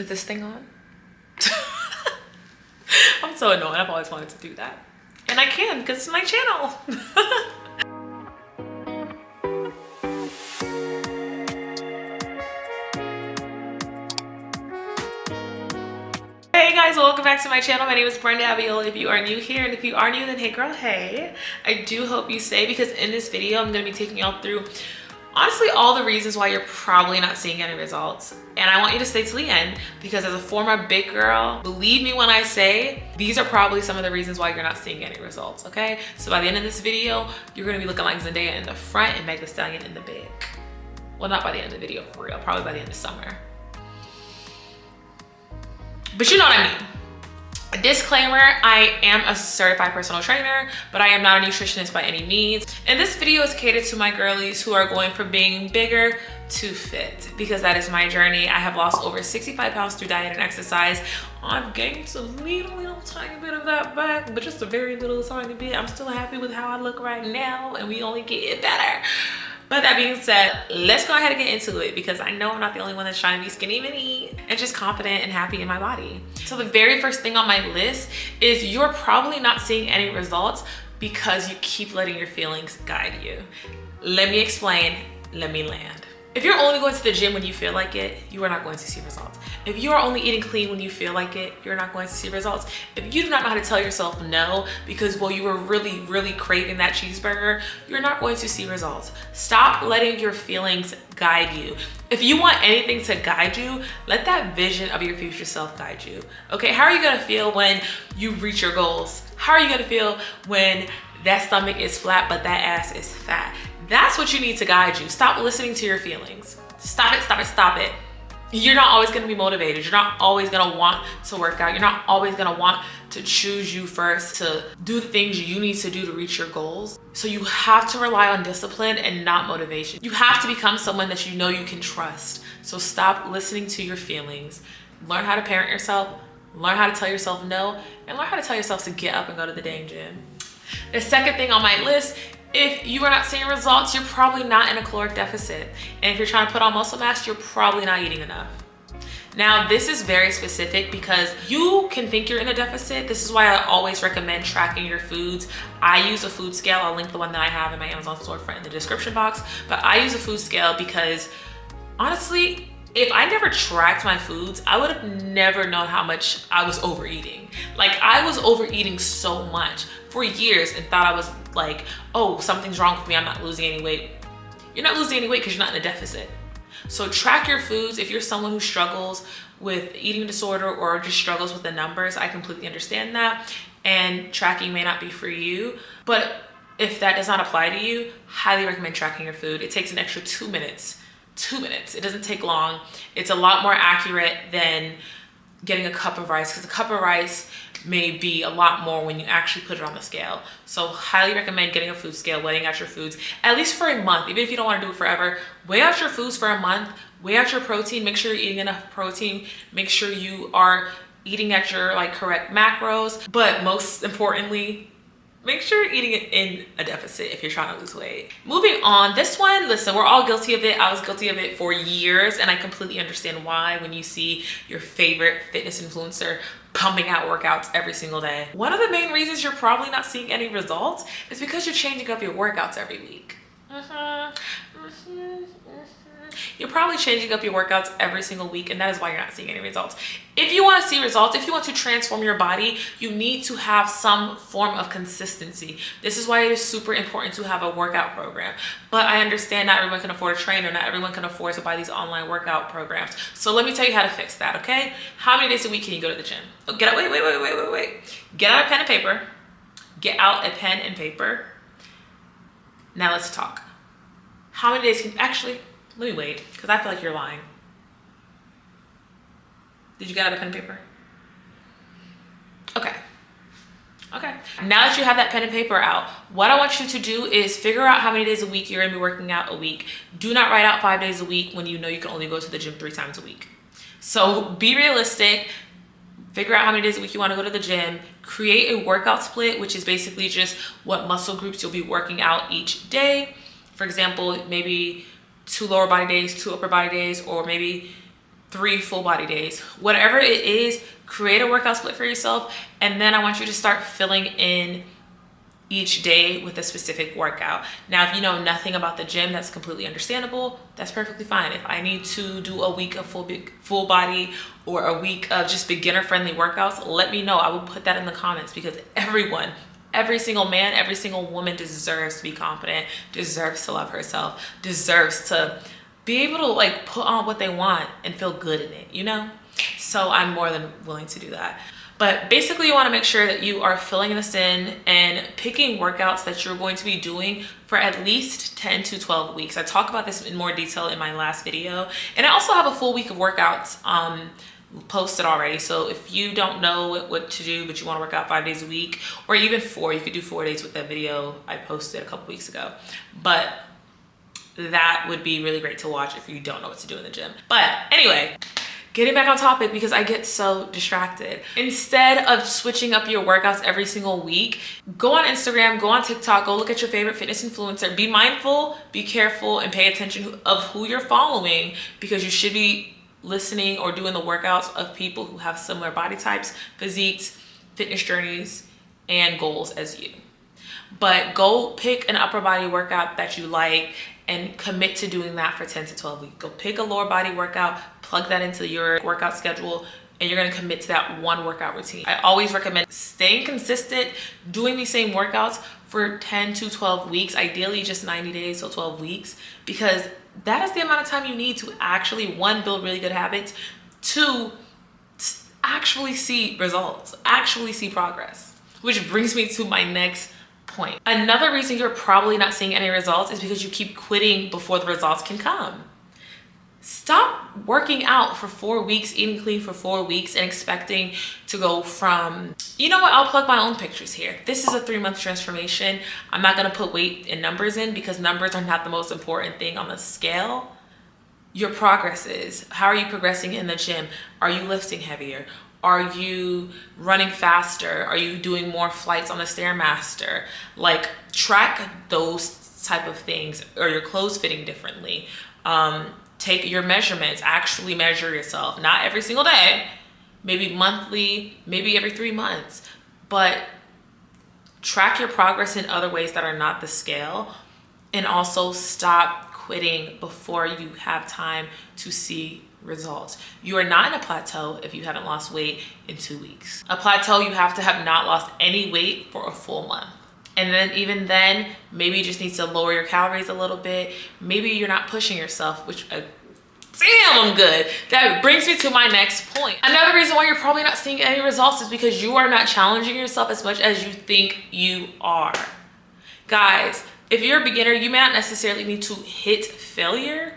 Is this thing on? I'm so annoyed. I've always wanted to do that. And I can because it's my channel. Hey guys, welcome back to my channel. My name is Brenda Abiola. If you are new here, and if you are new, then hey girl, hey. I do hope you stay because in this video, I'm gonna be taking y'all through honestly all the reasons why you're probably not seeing any results. And I want you to stay to the end because as a former big girl, believe me when I say these are probably some of the reasons why you're not seeing any results, okay? So by the end of this video, you're gonna be looking like Zendaya in the front and Meg Thee Stallion in the back. Well, not by the end of the video for real, probably by the end of summer. But you know what I mean. A disclaimer, I am a certified personal trainer, but I am not a nutritionist by any means. And this video is catered to my girlies who are going from being bigger to fit, because that is my journey. I have lost over 65 pounds through diet and exercise. I've gained some little tiny bit of that back, but just a very little tiny bit. I'm still happy with how I look right now, and we only get better. But that being said, let's go ahead and get into it because I know I'm not the only one that's trying to be skinny mini and just confident and happy in my body. So the very first thing on my list is you're probably not seeing any results because you keep letting your feelings guide you. Let me explain, let me land. If you're only going to the gym when you feel like it, you are not going to see results. If you are only eating clean when you feel like it, you're not going to see results. If you do not know how to tell yourself no because, well, you were really craving that cheeseburger, you're not going to see results. Stop letting your feelings guide you. If you want anything to guide you, let that vision of your future self guide you. Okay, how are you gonna feel when you reach your goals? How are you gonna feel when that stomach is flat but that ass is fat? That's what you need to guide you. Stop listening to your feelings. Stop it. You're not always gonna be motivated. You're not always gonna want to work out. You're not always gonna want to choose you first to do the things you need to do to reach your goals. So you have to rely on discipline and not motivation. You have to become someone that you know you can trust. So stop listening to your feelings. Learn how to parent yourself. Learn how to tell yourself no. And learn how to tell yourself to get up and go to the dang gym. The second thing on my list, if you are not seeing results, you're probably not in a caloric deficit. And if you're trying to put on muscle mass, you're probably not eating enough. Now, this is very specific because you can think you're in a deficit. This is why I always recommend tracking your foods. I use a food scale. I'll link the one that I have in my Amazon storefront in the description box. But I use a food scale because honestly, if I never tracked my foods, I would have never known how much I was overeating. Like, I was overeating so much for years and thought I was like, oh, something's wrong with me, I'm not losing any weight. You're not losing any weight because you're not in a deficit. So track your foods. If you're someone who struggles with eating disorder or just struggles with the numbers, I completely understand that. And tracking may not be for you, but if that does not apply to you, highly recommend tracking your food. It takes an extra 2 minutes. 2 minutes. It doesn't take long. It's a lot more accurate than getting a cup of rice because a cup of rice may be a lot more when you actually put it on the scale. So highly recommend getting a food scale, weighing out your foods, at least for a month. Even if you don't want to do it forever, weigh out your foods for a month, weigh out your protein, make sure you're eating enough protein, make sure you are eating at your correct macros, but most importantly, make sure you're eating it in a deficit if you're trying to lose weight. Moving on, this one, listen, we're all guilty of it. I was guilty of it for years, and I completely understand why when you see your favorite fitness influencer pumping out workouts every single day. One of the main reasons you're probably not seeing any results is because you're changing up your workouts every week. You're probably changing up your workouts every single week, and that is why you're not seeing any results. If you want to see results, if you want to transform your body, you need to have some form of consistency. This is why it is super important to have a workout program. But I understand not everyone can afford a trainer, not everyone can afford to buy these online workout programs. So let me tell you how to fix that, okay? How many days a week can you go to the gym? Oh, get out, wait. Get out a pen and paper. Get out a pen and paper. Now let's talk. How many days can, actually, let me wait, because I feel like you're lying. Did you get out a pen and paper? Okay. Now that you have that pen and paper out, what I want you to do is figure out how many days a week you're gonna be working out a week. Do not write out 5 days a week when you know you can only go to the gym 3 times a week. So be realistic. Figure out how many days a week you want to go to the gym. Create a workout split, which is basically just what muscle groups you'll be working out each day. For example, maybe 2 lower body days, 2 upper body days, or maybe 3 full body days. Whatever it is, create a workout split for yourself. And then I want you to start filling in each day with a specific workout. Now, if you know nothing about the gym, that's completely understandable. That's perfectly fine. If I need to do a week of full body or a week of just beginner friendly workouts, let me know. I will put that in the comments, because everyone, every single man, every single woman deserves to be confident, deserves to love herself, deserves to be able to like put on what they want and feel good in it, you know? So I'm more than willing to do that. But basically, you want to make sure that you are filling this in and picking workouts that you're going to be doing for at least 10 to 12 weeks. I talk about this in more detail in my last video. And I also have a full week of workouts posted already. So if you don't know what to do, but you want to work out 5 days a week, or even 4, you could do 4 days with that video I posted a couple weeks ago. But that would be really great to watch if you don't know what to do in the gym. But anyway, getting back on topic, because I get so distracted. Instead of switching up your workouts every single week, go on Instagram, go on TikTok, go look at your favorite fitness influencer. Be mindful, be careful, and pay attention of who you're following, because you should be listening or doing the workouts of people who have similar body types, physiques, fitness journeys, and goals as you. But go pick an upper body workout that you like and commit to doing that for 10 to 12 weeks. Go pick a lower body workout, plug that into your workout schedule, and you're gonna commit to that one workout routine. I always recommend staying consistent, doing these same workouts for 10 to 12 weeks, ideally just 90 days, so 12 weeks, because that is the amount of time you need to actually, 1, build really good habits, 2, actually see results, actually see progress. Which brings me to my next point. Another reason you're probably not seeing any results is because you keep quitting before the results can come. Stop working out for 4 weeks, eating clean for 4 weeks, and expecting to go from, you know what, I'll plug my own pictures here. This is a 3-month transformation. I'm not gonna put weight and numbers in, because numbers are not the most important thing on the scale. Your progress is. How are you progressing in the gym? Are you lifting heavier? Are you running faster? Are you doing more flights on the Stairmaster? Like, track those type of things. Or your clothes fitting differently. Take your measurements, actually measure yourself. Not every single day, maybe monthly, maybe every 3 months. But track your progress in other ways that are not the scale. And also stop quitting before you have time to see results. You are not in a plateau if you haven't lost weight in 2 weeks. A plateau, you have to have not lost any weight for a full month. And then even then, maybe you just need to lower your calories a little bit. Maybe you're not pushing yourself, which damn, I'm good. That brings me to my next point. Another reason why you're probably not seeing any results is because you are not challenging yourself as much as you think you are. Guys, if you're a beginner, you may not necessarily need to hit failure,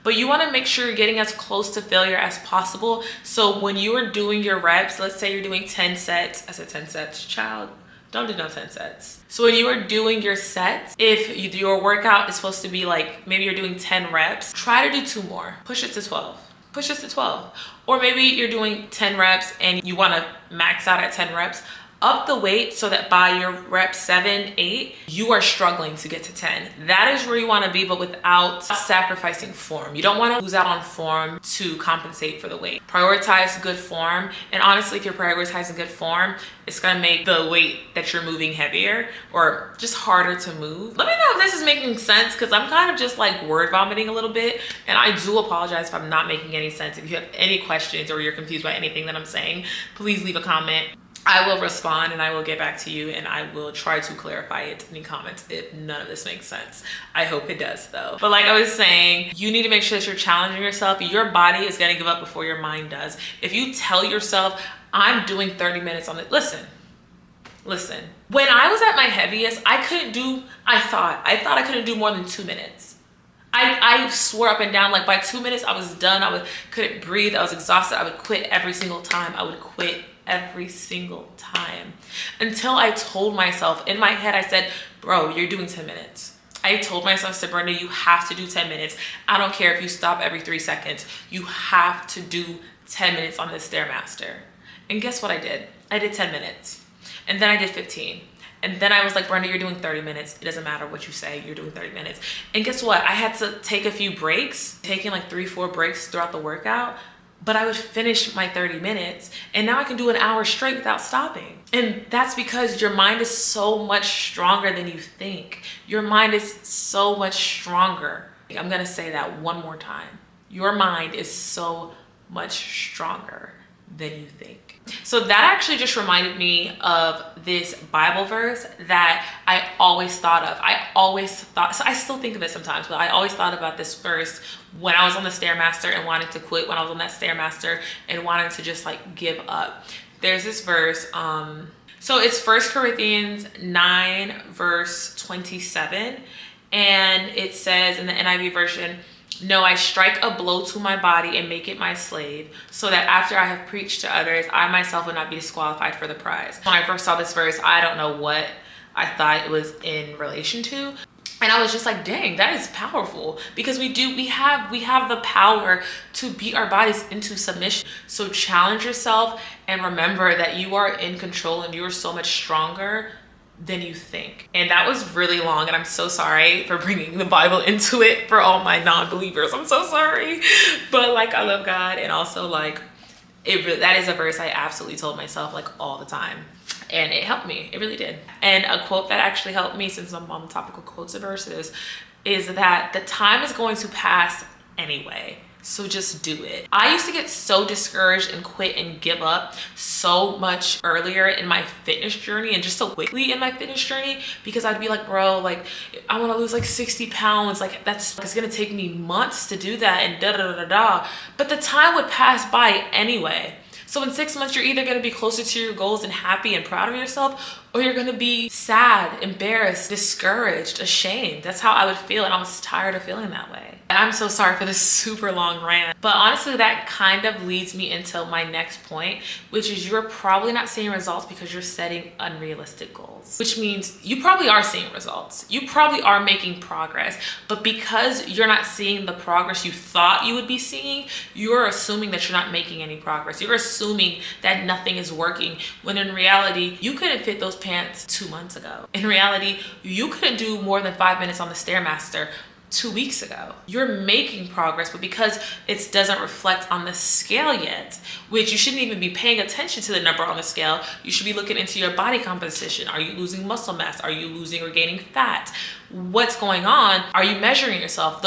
but you want to make sure you're getting as close to failure as possible. So when you are doing your reps, let's say you're doing 10 sets. I said 10 sets, child. Don't do no 10 sets. So when you are doing your sets, if your workout is supposed to be like, maybe you're doing 10 reps, try to do 2 more. Push it to 12. Push it to 12. Or maybe you're doing 10 reps and you want to max out at 10 reps. Up the weight so that by your rep 7, 8, you are struggling to get to 10. That is where you want to be, but without sacrificing form. You don't want to lose out on form to compensate for the weight. Prioritize good form. And honestly, if you're prioritizing good form, it's going to make the weight that you're moving heavier or just harder to move. Let me know if this is making sense, because I'm kind of just like word vomiting a little bit. And I do apologize if I'm not making any sense. If you have any questions or you're confused by anything that I'm saying, please leave a comment. I will respond and I will get back to you, and I will try to clarify it in the comments if none of this makes sense. I hope it does though. But like I was saying, you need to make sure that you're challenging yourself. Your body is gonna give up before your mind does. If you tell yourself, I'm doing 30 minutes on it, listen. When I was at my heaviest, I thought I couldn't do more than 2 minutes. I swore up and down, like by 2 minutes I was done. couldn't breathe, I was exhausted. I would quit every single time. I would quit every single time until I told myself in my head, I said, bro, you're doing 10 minutes. I told myself, I said, Brenda, you have to do 10 minutes. I don't care if you stop every 3 seconds. You have to do 10 minutes on this Stairmaster. And guess what I did? I did 10 minutes. And then I did 15. And then I was like, Brenda, you're doing 30 minutes. It doesn't matter what you say, you're doing 30 minutes. And guess what? I had to take a few breaks, taking like 3-4 breaks throughout the workout. but I would finish my 30 minutes and now I can do an hour straight without stopping. And that's because your mind is so much stronger than you think. Your mind is so much stronger. I'm gonna say that one more time. Your mind is so much stronger than you think. So that actually just reminded me of this Bible verse that I always thought of. So I still think of it sometimes, but I always thought about this verse when I was on the Stairmaster and wanted to quit, when I was on that Stairmaster and wanted to just like give up. There's this verse, so it's 1 Corinthians 9 verse 27, and it says in the NIV version, "No, I strike a blow to my body and make it my slave, so that after I have preached to others, I myself will not be disqualified for the prize." When I first saw this verse, I don't know what I thought it was in relation to. And I was just like, dang, that is powerful, because we have the power to beat our bodies into submission. So challenge yourself and remember that you are in control and you are so much stronger than you think. And that was really long, and I'm so sorry for bringing the Bible into it for all my non-believers. I'm so sorry, but like, I love God, and also like that is a verse I absolutely told myself like all the time, and it helped me. It really did. And a quote that actually helped me, since I'm on the topic of quotes and verses, is that the time is going to pass anyway. So just do it. I used to get so discouraged and quit and give up so much earlier in my fitness journey, and just so quickly in my fitness journey, because I'd be like, bro, like I want to lose like 60 pounds. Like it's going to take me months to do that, and da da da da. But the time would pass by anyway. So in 6 months, you're either going to be closer to your goals and happy and proud of yourself, or you're going to be sad, embarrassed, discouraged, ashamed. That's how I would feel, and I was tired of feeling that way. I'm so sorry for this super long rant, but honestly, that kind of leads me into my next point, which is you're probably not seeing results because you're setting unrealistic goals, which means you probably are seeing results. You probably are making progress, but because you're not seeing the progress you thought you would be seeing, you're assuming that you're not making any progress. You're assuming that nothing is working, when in reality, you couldn't fit those pants 2 months ago. In reality, you couldn't do more than 5 minutes on the Stairmaster 2 weeks ago. You're making progress, but because it doesn't reflect on the scale yet, which you shouldn't even be paying attention to the number on the scale, you should be looking into your body composition. Are you losing muscle mass? Are you losing or gaining fat? What's going on? Are you measuring yourself?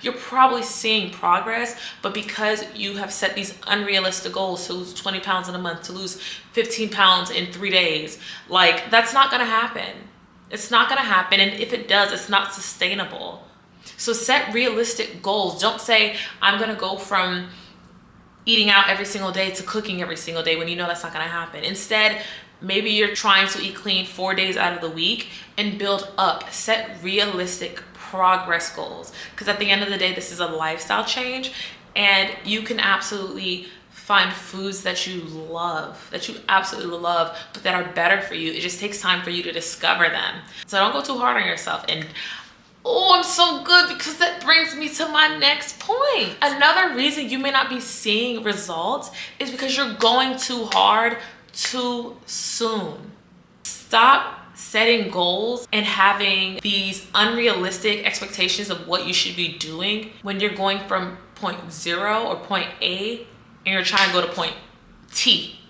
You're probably seeing progress, but because you have set these unrealistic goals to lose 20 pounds in a month, to lose 15 pounds in 3 days, like that's not gonna happen. It's not gonna happen, and if it does, it's not sustainable. So set realistic goals. Don't say, I'm gonna go from eating out every single day to cooking every single day, when you know that's not gonna happen. Instead, maybe you're trying to eat clean 4 days out of the week and build up. Set realistic progress goals, because at the end of the day, this is a lifestyle change, and you can absolutely find foods that you love, that you absolutely love, but that are better for you. It just takes time for you to discover them. So don't go too hard on yourself. And oh, I'm so good, because that brings me to my next point. Another reason you may not be seeing results is because you're going too hard too soon. Stop setting goals and having these unrealistic expectations of what you should be doing when you're going from point 0 or point A and you're trying to go to point T.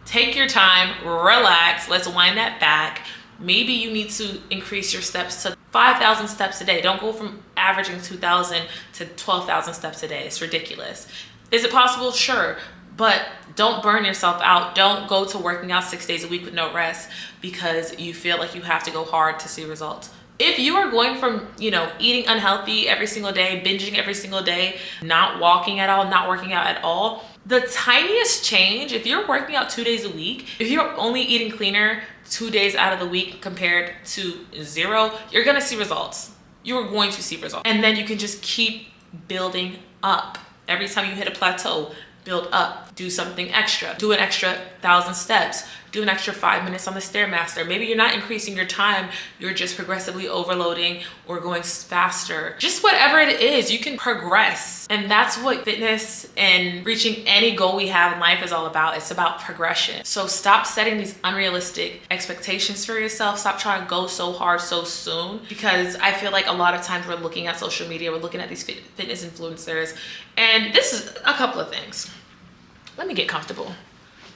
Take your time, relax, let's wind that back. Maybe you need to increase your steps to 5,000 steps a day. Don't go from averaging 2,000 to 12,000 steps a day. It's ridiculous. Is it possible? Sure. But don't burn yourself out. Don't go to working out 6 days a week with no rest because you feel like you have to go hard to see results. If you are going from, eating unhealthy every single day, binging every single day, not walking at all, not working out at all, the tiniest change, if you're working out 2 days a week, if you're only eating cleaner 2 days out of the week compared to 0, you're gonna see results. You're going to see results. And then you can just keep building up. Every time you hit a plateau, build up. do something extra. Do an extra 1,000 steps. Do an extra 5 minutes on the Stairmaster. Maybe you're not increasing your time, you're just progressively overloading or going faster. Just whatever it is, you can progress. And that's what fitness and reaching any goal we have in life is all about. It's about progression. So stop setting these unrealistic expectations for yourself. Stop trying to go so hard so soon, because I feel like a lot of times we're looking at social media, we're looking at these fitness influencers, and this is a couple of things. Let me get comfortable.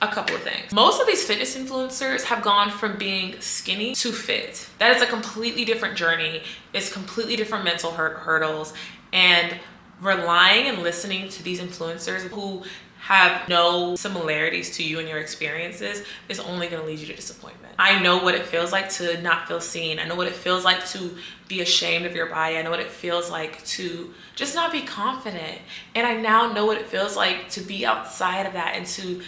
A couple of things. Most of these fitness influencers have gone from being skinny to fit. That is a completely different journey. It's completely different mental hurdles, and relying and listening to these influencers who have no similarities to you and your experiences is only going to lead you to disappointment. I know what it feels like to not feel seen. I know what it feels like to be ashamed of your body. I know what it feels like to just not be confident. And I now know what it feels like to be outside of that and to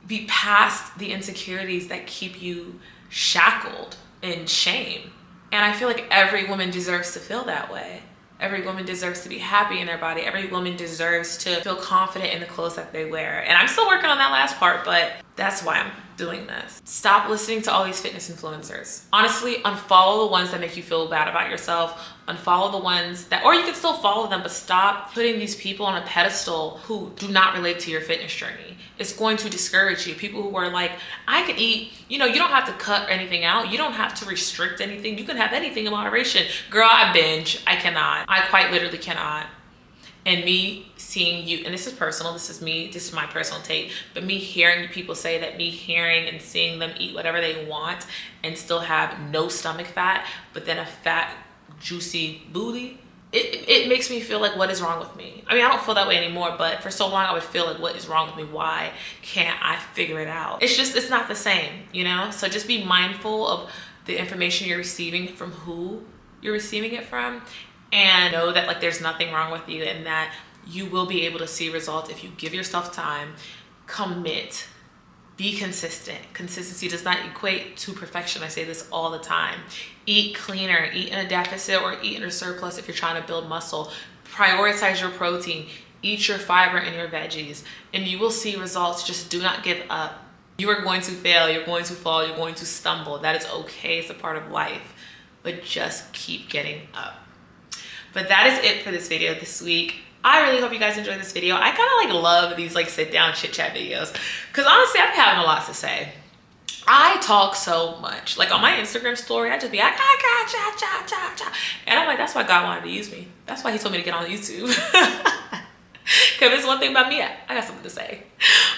be past the insecurities that keep you shackled in shame. And I feel like every woman deserves to feel that way. Every woman deserves to be happy in their body. Every woman deserves to feel confident in the clothes that they wear. And I'm still working on that last part, but that's why I'm doing this. Stop listening to all these fitness influencers. Honestly, unfollow the ones that make you feel bad about yourself. Unfollow the ones that, or you can still follow them, but stop putting these people on a pedestal who do not relate to your fitness journey. It's going to discourage you. People who are like, I can eat, you know, you don't have to cut anything out. You don't have to restrict anything. You can have anything in moderation. Girl, I binge. I cannot. I quite literally cannot. And me seeing you, and this is personal, this is me, this is my personal take, but me hearing people say that, me hearing and seeing them eat whatever they want and still have no stomach fat, but then a fat, juicy booty, it makes me feel like, what is wrong with me? I mean, I don't feel that way anymore, but for so long I would feel like, what is wrong with me? Why can't I figure it out? It's not the same, you know? So just be mindful of the information you're receiving from who you're receiving it from, and know that like there's nothing wrong with you, and that you will be able to see results if you give yourself time, commit, be consistent. Consistency does not equate to perfection. I say this all the time. Eat cleaner, eat in a deficit or eat in a surplus if you're trying to build muscle. Prioritize your protein, eat your fiber and your veggies, and you will see results. Just do not give up. You are going to fail, you're going to fall, you're going to stumble. That is okay, it's a part of life, but just keep getting up. But that is it for this video this week. I really hope you guys enjoyed this video. I kind of like love these like sit down chit chat videos, because honestly I've been having a lot to say. I talk so much. Like on my Instagram story, I just be like, and I'm like, that's why God wanted to use me. That's why he told me to get on YouTube. Because there's one thing about me, I got something to say.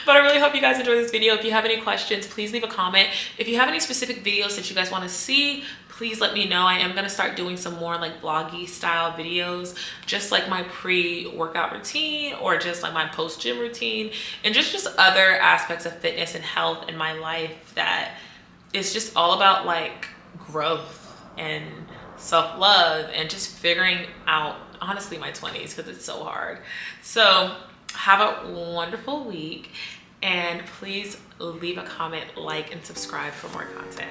But I really hope you guys enjoyed this video. If you have any questions, please leave a comment. If you have any specific videos that you guys want to see, please let me know. I am going to start doing some more like vloggy style videos, just like my pre-workout routine or just like my post-gym routine, and just other aspects of fitness and health in my life that is just all about like growth and self-love and just figuring out, honestly, my 20s, because it's so hard. So have a wonderful week, and please leave a comment, like, and subscribe for more content.